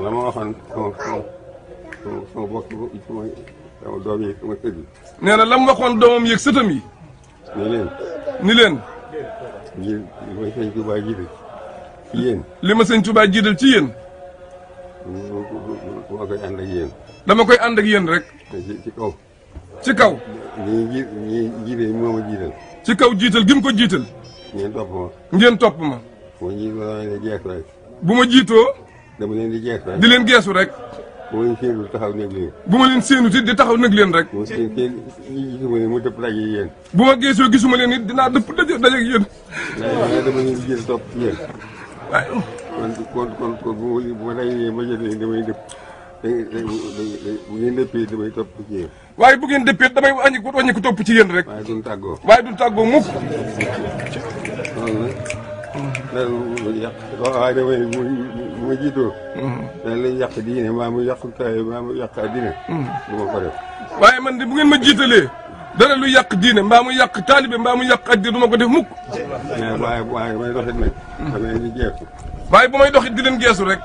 la ma waxoon sama bokk sama doom yi sama sët yi. nee na la mu waxoon doomam yeeg sëtam yi. ni leen. li ma sëñ Touba jiital ci yéen. li ma sëñ Touba jiital ci yéen. dama koy ànd ak yéen. dama koy ànd ak yéen rek. ci kaw. ci kaw. ñi jiite moo ma jiital. ci kaw jiital gi mu ko jiital. ngeen topp ma. ngeen topp ma. bu ma jiitoo bu ma jiitoo. dama leen di geesu rek. di leen geesu rek. bu ma leen séenu taxaw nekk leen. bu ma leen séenu it di taxaw nag leen rek. bu ma seen gisuma leen mu dëpp daje yéen. bu ma geesoo gisuma leen it dinaa dëpp daje ak yéen. waaye dama leen di jël topp ci yéen. waaye. kon bu ma dajee ma jël leen damay dëpp. bu ngeen dëppee damay topp ci yéen. waaye bu ngeen dëppee damay wàññi ko topp ci yéen rek. waaye duñ tàggoo. waaye duñ tàggoo mukk. loolu nag loolu yàq waaye damay bu ma jiitoo. daal lay yàq diine maa mu yàq kaay maa mu yàq diine. du ma ko def. waaye man de bu ngeen ma jiitalee dara lu yàq diine mbaa mu yàq taalibe mbaa mu yàq addi du ma ko def mukk. waaye may doxit nag. dama leen di geesu. waaye bu may doxit di leen geesu rek.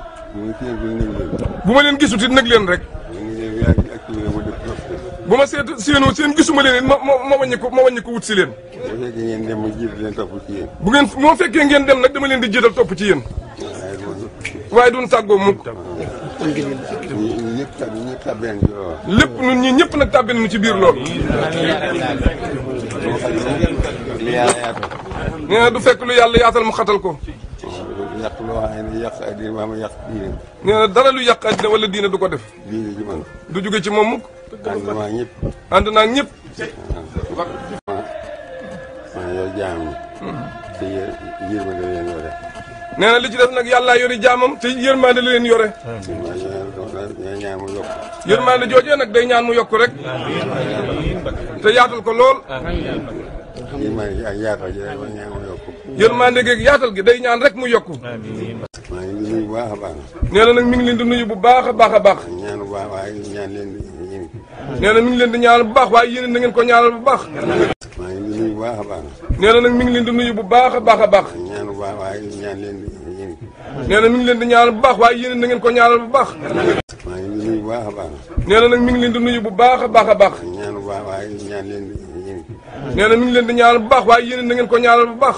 bu ma leen gisut it nag leen rek. bu ma séenoo seen gisuma leen it ma wàññi ko wut si leen. bu fekkee ngeen dem ma jiital leen topp ci yéen. bu ngeen moo fekkee ngeen dem nag dama leen di jiital topp ci yéen. waaye duñ tàggoo mukk. ñëpp tàbbeen ci loolu. lépp ñun ñii ñëpp nag tàbbeen nu ci biir loolu. li yàlla yaatal. nee na du fekk lu yàlla yaatal mu xatal ko. yàq loo xam ne yàq addina maa ma yàq diine. nee na dara lu yàq addina wala diine du ko def. diine ji man. du jóge ci moom mukk. ànd naa ñëpp. ànd naa ñëpp. maa yor jaam ñi. te yërmande leen yore. nee na li ci def nag yàllaa yori jaamam te yërmande la leen yore. ñoo ñaan mu yokk. yërmande joojee nag day ñaan mu yokk rek. te yaatal ko lool. yërmande ak yaatal ji rek ñaan mu yokk. yërmande geeg yaatal gi day ñaan rek mu yokk. maa ngi nuyu bu baax a baax. nee na nag mi ngi leen di nuyu bu baax a baax a baax. ñaan bu baax waaye ñaan leen di yéen. nee na mi ngi leen di ñaanal bu baax waaye yéen na ngeen ko ñaanal bu baax. maa ngi nuyu bu baax a baax. nee na nag mi ngi leen di nuyu bu baax a baax a baax. ñaan bu baax waaye ñaan leen di yéen. nee na mi ngi leen di ñaanal bu baax waaye yéen na ngeen ko ñaanal bu baax. maa ngi nuyu bu baax a baax. nee na nag mi ngi leen di nuyu bu baax a baax a baax. ñaan bu baax waaye ñaan leen di yéen. nee na mi ngi leen di ñaanal bu baax waaye yéen na ngeen ko ñaanal bu baax.